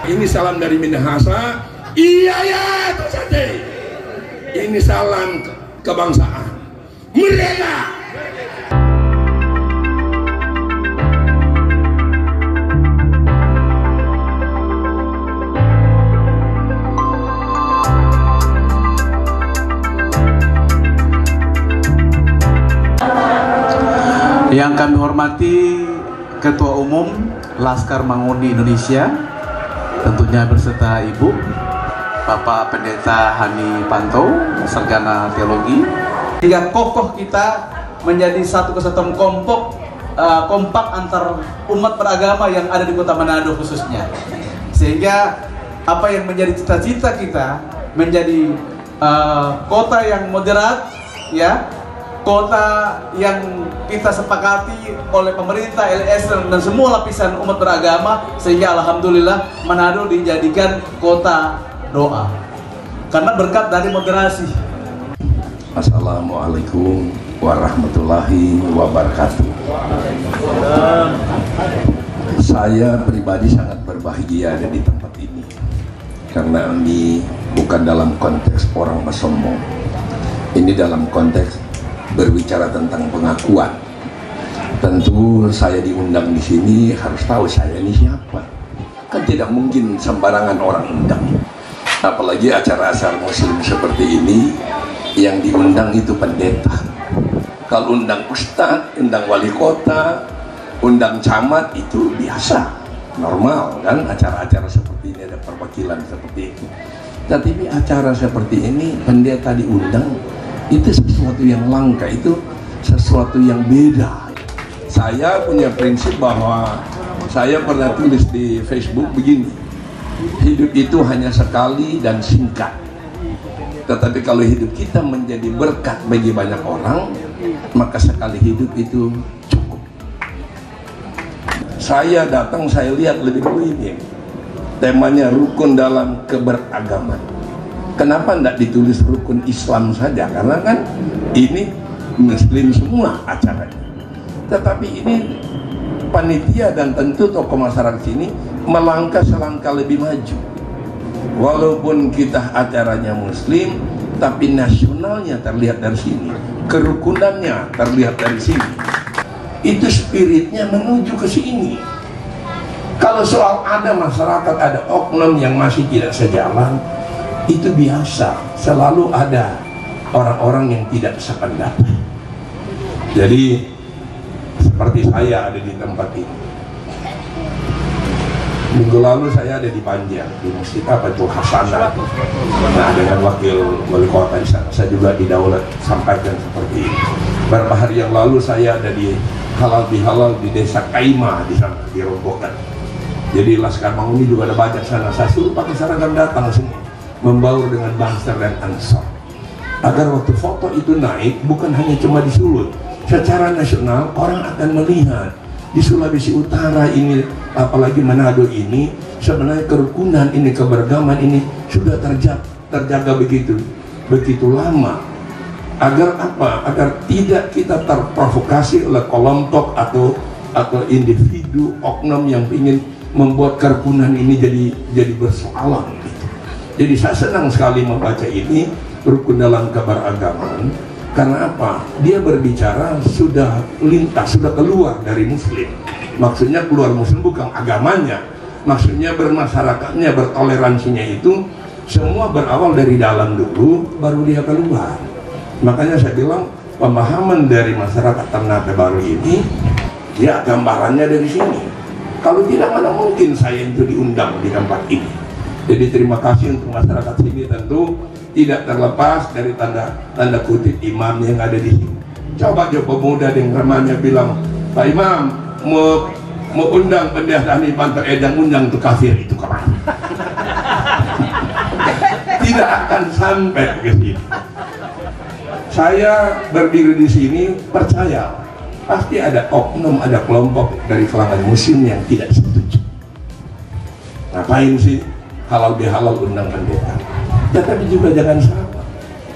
ini salam dari Minahasa. Iya ya, itu saja. Ini salam kebangsaan. Merdeka! Yang kami hormati Ketua Umum Laskar Manguni Indonesia, tentunya berserta Ibu Bapak Pendeta Hani Panto, Sarjana Teologi. Hingga kokoh kita menjadi satu kesatuan kompak antar umat beragama yang ada di Kota Manado khususnya. Sehingga apa yang menjadi cita-cita kita menjadi kota yang moderat, ya, kota yang kita sepakati oleh pemerintah, LSM dan semua lapisan umat beragama, sehingga alhamdulillah Manado dijadikan kota doa karena berkat dari moderasi. Assalamualaikum warahmatullahi wabarakatuh. Saya pribadi sangat berbahagia ada di tempat ini karena ini bukan dalam konteks orang bersombong, ini dalam konteks berbicara tentang pengakuan. Tentu saya diundang di sini harus tahu saya ini siapa. Kan tidak mungkin sembarangan orang undang. Apalagi acara-acara muslim seperti ini yang diundang itu pendeta. Kalau undang ustadz, undang wali kota, undang camat itu biasa, normal kan acara-acara seperti ini, ada perwakilan seperti itu. Tapi acara seperti ini pendeta diundang, itu sesuatu yang langka, itu sesuatu yang beda. Saya punya prinsip bahwa saya pernah tulis di Facebook begini, hidup itu hanya sekali dan singkat. Tetapi kalau hidup kita menjadi berkat bagi banyak orang, maka sekali hidup itu cukup. Saya datang, saya lihat lebih dulu ini, temanya rukun dalam keberagaman. Kenapa tidak ditulis rukun Islam saja? Karena kan ini muslim semua acaranya. Tetapi ini panitia dan tentu tokoh masyarakat sini melangkah selangkah lebih maju. Walaupun kita acaranya muslim, tapi nasionalnya terlihat dari sini, kerukunannya terlihat dari sini. Itu spiritnya menuju ke sini. Kalau soal ada masyarakat, ada oknum yang masih tidak sejalan, itu biasa, selalu ada orang-orang yang tidak sependapat. Jadi seperti saya ada di tempat ini. Minggu lalu saya ada di Banjar, di masjid apa itu Hasanah. Nah, dengan wakil wali kota di sana, saya juga di Daulat sampaikan seperti ini. Beberapa hari yang lalu saya ada di halal bihalal di desa Kaima di sana, di Robokan. Jadi Laskar Manguni juga ada banyak sana. Saya suruh pakai seragam datang semua, membaur dengan Banser dan Ansor, agar waktu foto itu naik bukan hanya cuma di Sulut, secara nasional orang akan melihat di Sulawesi Utara ini, apalagi Manado ini, sebenarnya kerukunan ini, keberagaman ini sudah terjaga begitu lama. Agar apa? Agar tidak kita terprovokasi oleh kelompok atau individu oknum yang ingin membuat kerukunan ini jadi bersoalan. Jadi saya senang sekali membaca ini, rukun dalam keberagaman. Karena apa? Dia berbicara sudah lintas, sudah keluar dari muslim. Maksudnya keluar muslim bukan agamanya, maksudnya bermasyarakatnya, bertoleransinya itu semua berawal dari dalam dulu, baru dia keluar. Makanya saya bilang pemahaman dari masyarakat Ternate Baru ini, ya gambarannya dari sini. Kalau tidak, mana mungkin saya itu diundang di tempat ini. Jadi terima kasih untuk masyarakat sini, tentu tidak terlepas dari tanda kutip imam yang ada di sini. Coba pemuda yang remaja bilang, Pak Imam mau undang pendeta Hani Panto, jangan undang untuk kafir itu kemana? Tidak akan sampai ke sini. Saya berdiri di sini percaya pasti ada oknum, ada kelompok dari kalangan muslim yang tidak setuju. Ngapain sih halal bihalal undang pendeta? Tetapi juga jangan salah,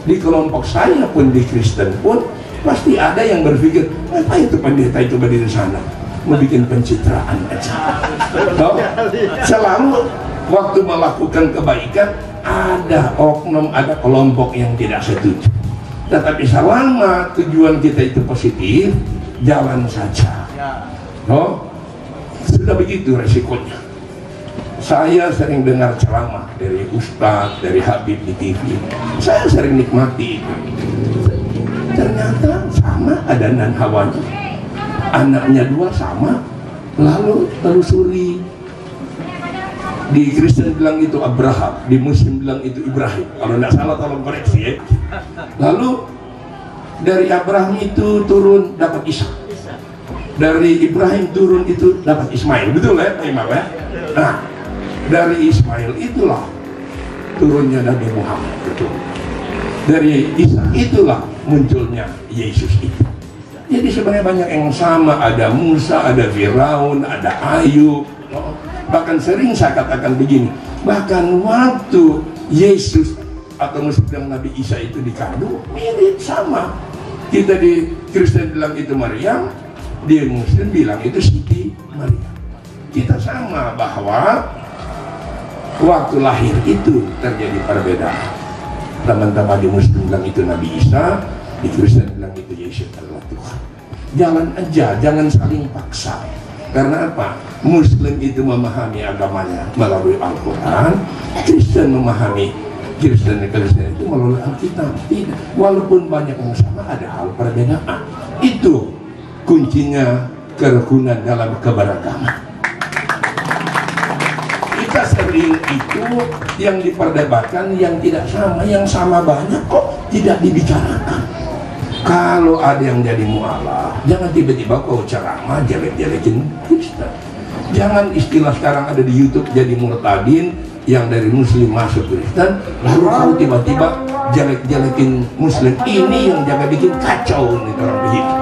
di kelompok saya pun, di Kristen pun pasti ada yang berpikir, apa itu pendeta itu berdiri di sana mau bikin pencitraan aja. Selalu Waktu melakukan kebaikan, ada oknum, ada kelompok yang tidak setuju. Tetapi selama tujuan kita itu positif, jalan saja. Oh, sudah begitu resikonya. Saya sering dengar ceramah dari Ustadz, dari Habib di TV. Saya sering nikmati itu. Ternyata sama Adan dan Hawanya. Anaknya dua sama, lalu telusuri. Di Kristen bilang itu Abraham, di Muslim bilang itu Ibrahim. Kalau tidak salah tolong koreksi ya. Lalu dari Abraham itu turun dapat Ishak. Dari Ibrahim turun itu dapat Ismail. Betul ya, Imam ya? Nah, dari Ismail itulah turunnya Nabi Muhammad. Betul. Dari Ishak itulah munculnya Yesus itu. Jadi sebenarnya banyak yang sama. Ada Musa, ada Firaun, ada Ayub. Bahkan sering saya katakan begini, bahkan waktu Yesus atau Muslim Nabi Isa itu dikandung, mirip sama. Kita di Kristen bilang itu Maryam, di Muslim bilang itu Siti Maryam. Kita sama bahwa waktu lahir itu terjadi perbedaan. Teman-teman di Muslim bilang itu Nabi Isa, di Kristen bilang itu Yesus adalah Tuhan. Jalan aja, jangan saling paksa. Karena apa? Muslim itu memahami agamanya melalui Al-Quran, Kristen memahami Kristen itu melalui Alkitab. Tidak. Walaupun banyak yang sama, ada hal perbedaan. Itu kuncinya kerukunan dalam keberagaman. Kita sering itu yang diperdebatkan yang tidak sama, yang sama banyak kok tidak dibicarakan. Kalau ada yang jadi mu'alaf, jangan tiba-tiba kau ceramah jelek-jelekin Kristen. Jangan istilah sekarang ada di YouTube jadi murtadin, yang dari Muslim masuk Kristen, lalu kau tiba-tiba jelek-jelekin Muslim. Ini yang jangan bikin kacau nih orang begitu.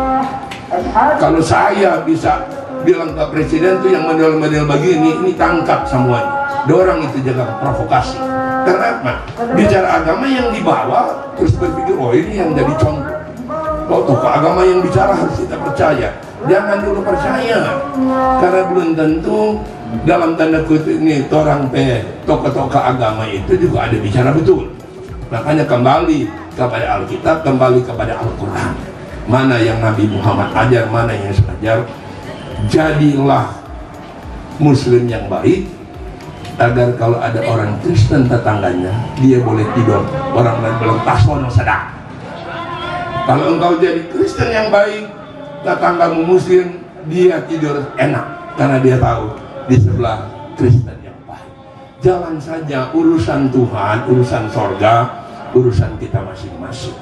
Kalau saya bisa bilang ke presiden tuh yang model-model begini, ini tangkap semuanya. Dorang itu jangan provokasi. Karena apa? Bicara agama yang dibawa terus berpikir, oh ini yang jadi contoh. Oh, tokoh agama yang bicara harus kita percaya. Jangan dulu percaya, karena belum tentu dalam tanda kutip ini tokoh-tokoh agama itu juga ada bicara betul. Makanya kembali kepada Alkitab, kembali kepada Al-Quran. Mana yang Nabi Muhammad ajar, mana yang saya ajar. Jadilah Muslim yang baik, agar kalau ada orang Kristen tetangganya, dia boleh tidur. Orang lain bilang tasono sedang. Kalau engkau jadi Kristen yang baik, tetanggamu Muslim, dia tidur enak karena dia tahu di sebelah Kristen yang baik. Jalan saja, urusan Tuhan, urusan sorga, urusan kita masing-masing.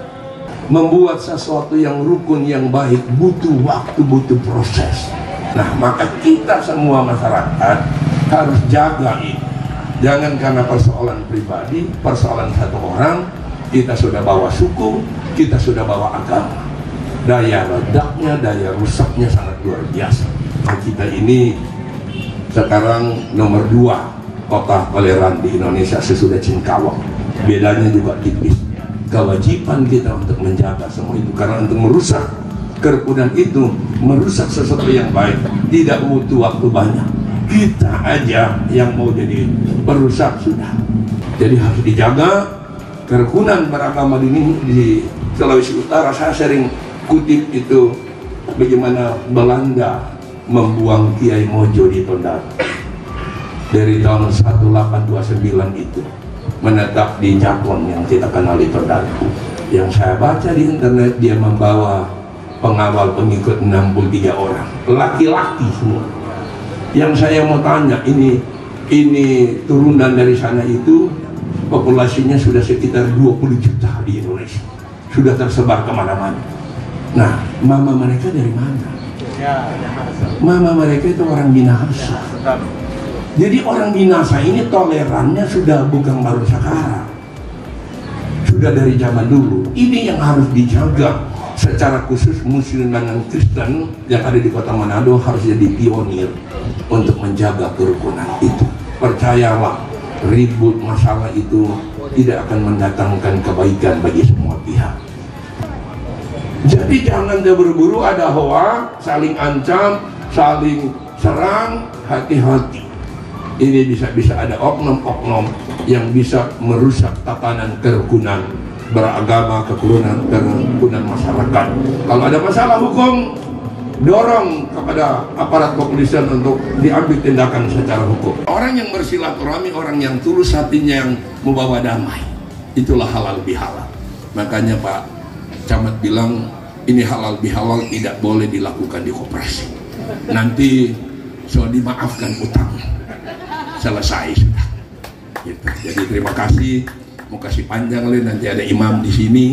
Membuat sesuatu yang rukun, yang baik, butuh waktu, butuh proses. Nah, maka kita semua masyarakat harus jaga ini. Jangan karena persoalan pribadi, persoalan satu orang, kita sudah bawa suku, kita sudah bawa agama. Daya ledaknya, daya rusaknya sangat luar biasa. Nah, kita ini sekarang nomor 2 kota toleran di Indonesia sesudah Singkawang. Bedanya juga tipis. Kewajiban kita untuk menjaga semua itu, karena untuk merusak kerukunan itu, merusak sesuatu yang baik, tidak butuh waktu banyak. Kita aja yang mau jadi perusak sudah. Jadi harus dijaga kerukunan beragama di Sulawesi Utara. Saya sering kutip itu bagaimana Belanda membuang Kiai Mojo di Tondano dari tahun 1829 itu, menetap di Jakon yang kita kenal di Tondano. Yang saya baca di internet, dia membawa pengawal pengikut 63 orang, laki-laki semua. Yang saya mau tanya, ini turunan dari sana itu populasinya sudah sekitar 20 juta di Indonesia, sudah tersebar kemana-mana. Nah, mama mereka dari mana? Mama mereka itu orang binasa. Jadi orang binasa ini tolerannya sudah bukan baru sekarang, sudah dari zaman dulu. Ini yang harus dijaga secara khusus. Muslim dan Kristen yang ada di kota Manado harus jadi pionir untuk menjaga kerukunan itu. Percayalah, ribut masalah itu tidak akan mendatangkan kebaikan bagi semua pihak. Jadi jangan terburu-buru ada hoak, saling ancam, saling serang, hati-hati. ini bisa ada oknum-oknum yang bisa merusak tatanan kerukunan beragama, kerukunan masyarakat. Kalau ada masalah hukum, dorong kepada aparat kepolisian untuk diambil tindakan secara hukum. Orang yang bersilaturahmi, orang yang tulus hatinya, yang membawa damai, itulah halal bihalal. Makanya Pak Camat bilang ini halal bihalal tidak boleh dilakukan di koperasi. Nanti soal dimaafkan utang, selesai sudah. Gitu. Jadi terima kasih, mau kasih panjang nanti ada imam di sini,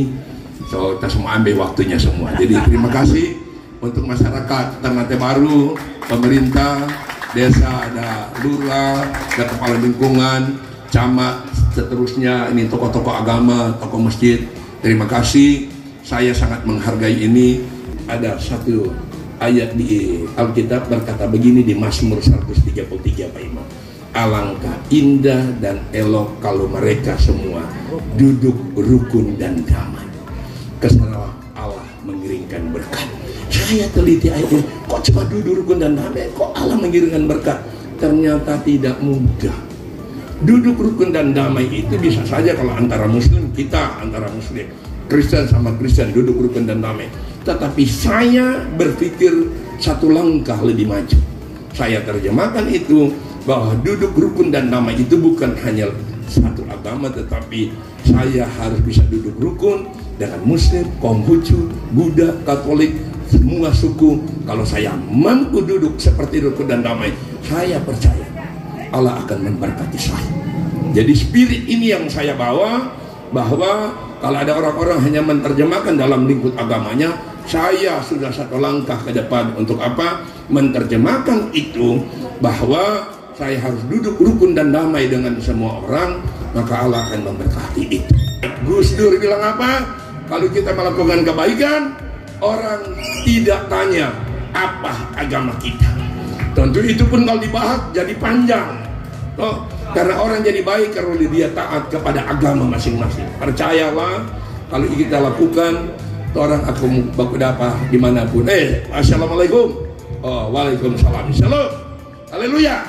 so kita semua ambil waktunya semua. Jadi terima kasih untuk masyarakat Ternate Baru, pemerintah, desa, ada lurah, ada kepala lingkungan, camat, seterusnya, ini tokoh-tokoh agama, tokoh masjid. Terima kasih, saya sangat menghargai ini. Ada satu ayat di Alkitab berkata begini di Mazmur 133 Pak Imam. Alangkah indah dan elok kalau mereka semua duduk rukun dan damai. Kesana Allah mengiringkan berkat. Saya teliti ayat ini, kok cuma duduk rukun dan damai, kok Allah mengirimkan berkat? Ternyata tidak mudah. Duduk rukun dan damai itu bisa saja kalau antara muslim, kita antara muslim, Kristen sama Kristen duduk rukun dan damai. Tetapi saya berpikir satu langkah lebih maju. Saya terjemahkan itu bahwa duduk rukun dan damai itu bukan hanya satu agama, tetapi saya harus bisa duduk rukun dengan muslim, Konghucu, Buddha, Katolik, semua suku. Kalau saya mampu duduk seperti rukun dan damai, saya percaya Allah akan memberkati saya. Jadi spirit ini yang saya bawa, bahwa kalau ada orang-orang hanya menerjemahkan dalam lingkup agamanya, saya sudah satu langkah ke depan. Untuk apa? Menerjemahkan itu bahwa saya harus duduk rukun dan damai dengan semua orang, maka Allah akan memberkati itu. Gus Dur bilang apa? Kalau kita melakukan kebaikan, orang tidak tanya apa agama kita. Tentu itu pun kalau dibahas jadi panjang. Oh, karena orang jadi baik kalau dia taat kepada agama masing-masing. Percayalah, kalau kita lakukan, orang akan berdapat dimanapun. Assalamualaikum. Oh, waalaikumsalam. Shalom. Haleluya.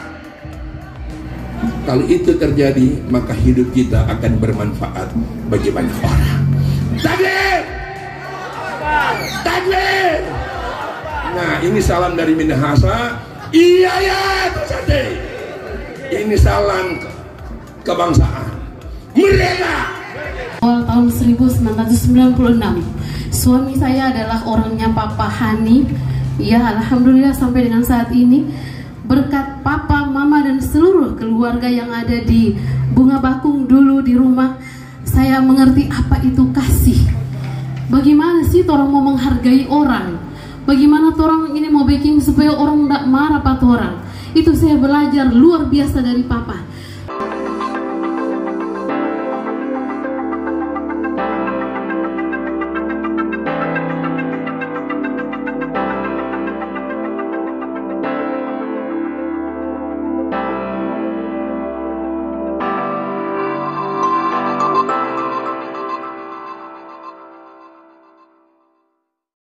Kalau itu terjadi, maka hidup kita akan bermanfaat bagi banyak orang. Takbir! Takbir! Nah, ini salam dari Minahasa. Iya ya, Tosate. Ini salam kebangsaan. Merdeka! Awal tahun 1996, suami saya adalah orangnya Papa Hani. Ya, alhamdulillah sampai dengan saat ini, berkat papa, mama, dan seluruh keluarga yang ada di Bunga Bakung dulu di rumah, saya mengerti apa itu kasih. Bagaimana sih orang mau menghargai orang? Bagaimana orang ini mau baking supaya orang tidak marah pada orang? Itu saya belajar luar biasa dari papa.